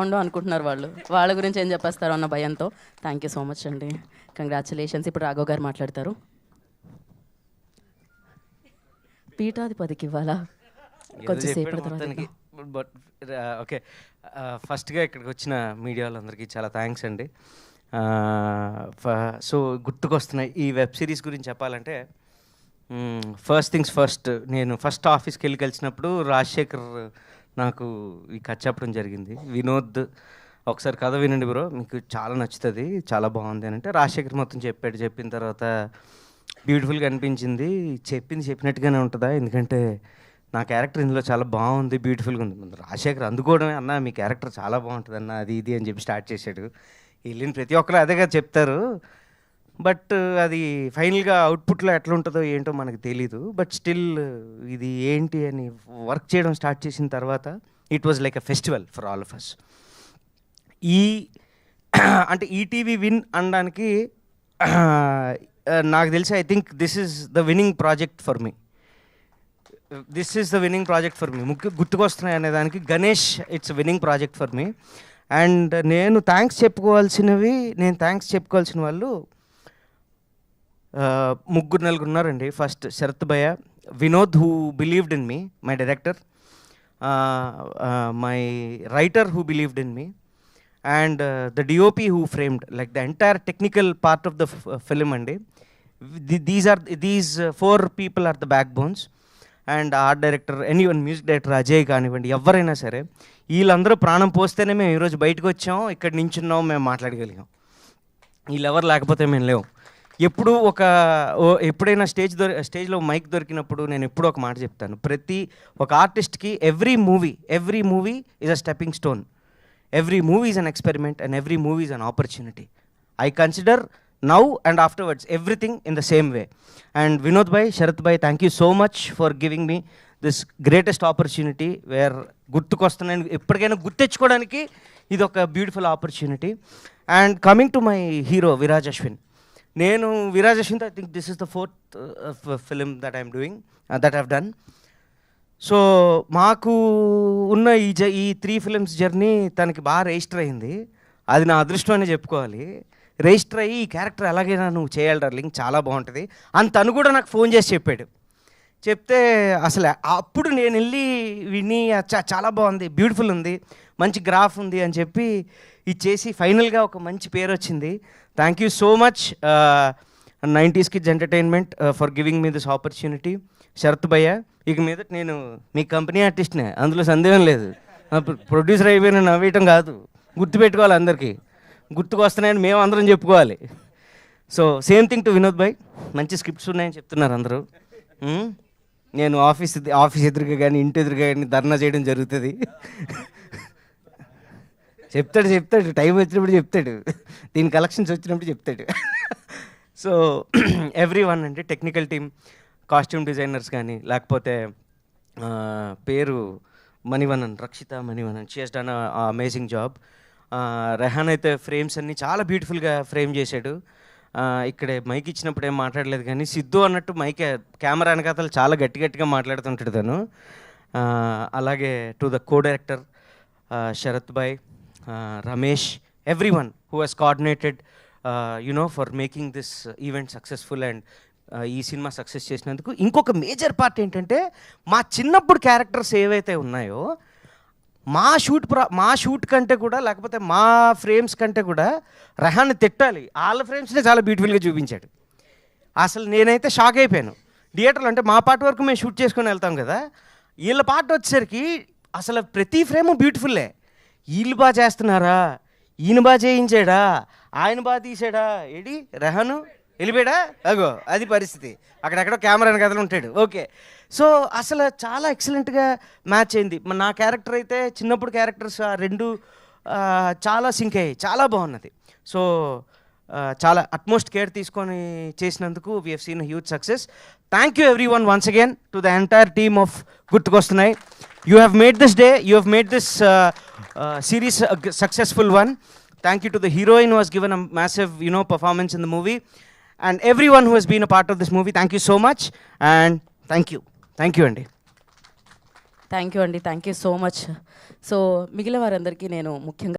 ఉండవు అనుకుంటున్నారు వాళ్ళు. వాళ్ళ గురించి ఏం చెప్పేస్తారో అన్న భయంతో. థ్యాంక్ యూ సో మచ్ అండి. కంగ్రాచులేషన్స్. ఇప్పుడు రాఘవ్ గారు మాట్లాడతారు. పీఠాధిపతికి ఇవ్వాలా కొంచెం సేపటి తర్వాత. బట్ ఓకే, ఫస్ట్గా ఇక్కడికి వచ్చిన మీడియా వాళ్ళందరికీ చాలా థ్యాంక్స్ అండి. సో గుర్తుకొస్తున్నాయి ఈ వెబ్ సిరీస్ గురించి చెప్పాలంటే, ఫస్ట్ థింగ్స్ ఫస్ట్, నేను ఫస్ట్ ఆఫీస్కి వెళ్ళి కలిసినప్పుడు రాజశేఖర్ నాకు ఈ కథ చెప్పడం జరిగింది. వినోద్ ఒకసారి కథ వినండి బ్రో, మీకు చాలా నచ్చుతుంది, చాలా బాగుంది అని అంటే రాజశేఖర్ మొత్తం చెప్పాడు. చెప్పిన తర్వాత బ్యూటిఫుల్గా అనిపించింది. చెప్పినట్టుగానే ఉంటుందా, ఎందుకంటే నా క్యారెక్టర్ ఇందులో చాలా బాగుంది, బ్యూటిఫుల్గా ఉంది. రాజశేఖర్ అందుకోవడమే, అన్న మీ క్యారెక్టర్ చాలా బాగుంటుంది అన్న, అది ఇది అని చెప్పి స్టార్ట్ చేశాడు. వెళ్ళిన ప్రతి ఒక్కరు అదేగా చెప్తారు, బట్ అది ఫైనల్గా అవుట్పుట్లో ఎట్లా ఉంటుందో ఏంటో మనకు తెలీదు. బట్ స్టిల్ ఇది ఏంటి అని వర్క్ చేయడం స్టార్ట్ చేసిన తర్వాత it was like a festival for all of us. అంటే ఈటీవీ విన్ అనడానికి నాకు తెలిసి I think this is the winning project for me. గుర్తుకొస్తున్నాయి అనే దానికి Ganesh it's winning project for me. And నేను థ్యాంక్స్ చెప్పుకోవాల్సిన వాళ్ళు నలుగురు ఉన్నారండి. First Sharath bhaiya, Vinod who believed in me, my director, my writer who believed in me, and the DOP who framed like the entire technical part of the film అండి. These 4 people are the backbones. And art director, anyone, music director Ajay కానివ్వండి, ఎవరైనా సరే వీళ్ళందరూ ప్రాణం పోస్తేనే మేము ఈరోజు బయటకు వచ్చాం, ఇక్కడ నించున్నాం, మేము మాట్లాడగలిగాం. వీళ్ళెవరు లేకపోతే మేము లేవు. ఎప్పుడైనా స్టేజ్లో మైక్ దొరికినప్పుడు నేను ఎప్పుడూ ఒక మాట చెప్తాను, ప్రతి ఒక ఆర్టిస్ట్కి every movie is a stepping stone, every movie is an experiment, and every movie is an opportunity. I consider now and afterwards everything in the same way. And Vinod bhai, Sharath bhai, thank you so much for giving me this greatest opportunity where gurtukostunnanu eppadikaina gurtechkodaniki idi oka beautiful opportunity. And coming to my hero Viraj Ashwin, nenu Viraj Ashwin, I think this is the 4th film that I am doing, that I have done. So మాకు ఉన్న ఈ 3 films journey తనకి బాగా register అయింది. అది నా అదృష్టం అని చెప్పుకోవాలి. రిజిస్టర్ అయ్యి ఈ క్యారెక్టర్ ఎలాగైనా నువ్వు చేయాలి డార్లింగ్, చాలా బాగుంటుంది అని తను కూడా నాకు ఫోన్ చేసి చెప్పాడు. చెప్తే అసలు అప్పుడు నేను వెళ్ళి విని చాలా బాగుంది, బ్యూటిఫుల్ ఉంది, మంచి గ్రాఫ్ ఉంది అని చెప్పి ఇచ్చేసి ఫైనల్గా ఒక మంచి పేరు వచ్చింది. Thank you so much 90s Kids entertainment for giving me this opportunity. Sharath bhaiya, ఇక మీద నేను మీ కంపెనీ ఆర్టిస్ట్నే, అందులో సందేహం లేదు. ప్రొడ్యూసర్ అయిపోయిన నవ్వేయటం కాదు, గుర్తుపెట్టుకోవాలి, అందరికీ గుర్తుకొస్తున్నాయని మేము అందరం చెప్పుకోవాలి. So same thing to Vinod bhai, మంచి స్క్రిప్ట్స్ ఉన్నాయని చెప్తున్నారు అందరూ. నేను ఆఫీస్ ఎదురుగా కానీ ఇంటి ఎదురుగా కానీ ధర్నా చేయడం జరుగుతుంది. చెప్తాడు టైం వచ్చినప్పుడు చెప్తాడు, దీని కలెక్షన్స్ వచ్చినప్పుడు చెప్తాడు. సో ఎవ్రీ వన్ అంటే టెక్నికల్ టీమ్, కాస్ట్యూమ్ డిజైనర్స్ కానీ, లేకపోతే పేరు Manivannan, Rakshitha Manivannan, she has done amazing job. Rehan అయితే ఫ్రేమ్స్ అన్నీ చాలా బ్యూటిఫుల్గా ఫ్రేమ్ చేశాడు. ఇక్కడే మైక్ ఇచ్చినప్పుడు ఏం మాట్లాడలేదు, కానీ సిద్ధు అన్నట్టు కెమెరా వెనకాతలు చాలా గట్టిగా మాట్లాడుతుంటాడు తను. అలాగే to the co director Sharath bhai, Ramesh, everyone who he's coordinated for making this event successful and ఈ సినిమా సక్సెస్ చేసినందుకు. ఇంకొక మేజర్ పార్ట్ ఏంటంటే, మా చిన్నప్పుడు క్యారెక్టర్స్ ఏవైతే ఉన్నాయో మా షూట్ కంటే కూడా, లేకపోతే మా ఫ్రేమ్స్ కంటే కూడా రెహాన్ని తిట్టాలి, వాళ్ళ ఫ్రేమ్స్నే చాలా బ్యూటిఫుల్గా చూపించాడు. అసలు నేనైతే షాక్ అయిపోయాను. థియేటర్లో అంటే మా పార్ట్ వరకు మేము షూట్ చేసుకొని వెళ్తాం కదా, వీళ్ళ పార్ట్ వచ్చేసరికి అసలు ప్రతి ఫ్రేము బ్యూటిఫుల్లే. వీళ్ళు బాగా చేస్తున్నారా, ఈయన బాగా చేయించాడా, ఆయన బాగా తీసాడా, ఏడి రెహాను వెళ్ళిపోయాడా, అగో అది పరిస్థితి, అక్కడెక్కడో కెమెరా వెనకాల ఉంటాడు. ఓకే, సో అసలు చాలా ఎక్సలెంట్గా మ్యాచ్ అయింది. నా క్యారెక్టర్ అయితే చిన్నప్పుడు క్యారెక్టర్స్ రెండు చాలా సింక్ అయ్యాయి, చాలా బాగున్నది. సో చాలా అట్మోస్ట్ కేర్ తీసుకొని చేసినందుకు we have seen huge success. Thank you everyone once again to the entire team of గుర్తుకొస్తున్నాయి. You have made this day, you have made this series a successful one. Thank you to the heroine who has given a massive performance in the movie, and everyone who has been a part of this movie. Thank you so much, and thank you Andy. Thank you అండి, thank you so much. So మిగిలిన వారందరికీ నేను ముఖ్యంగా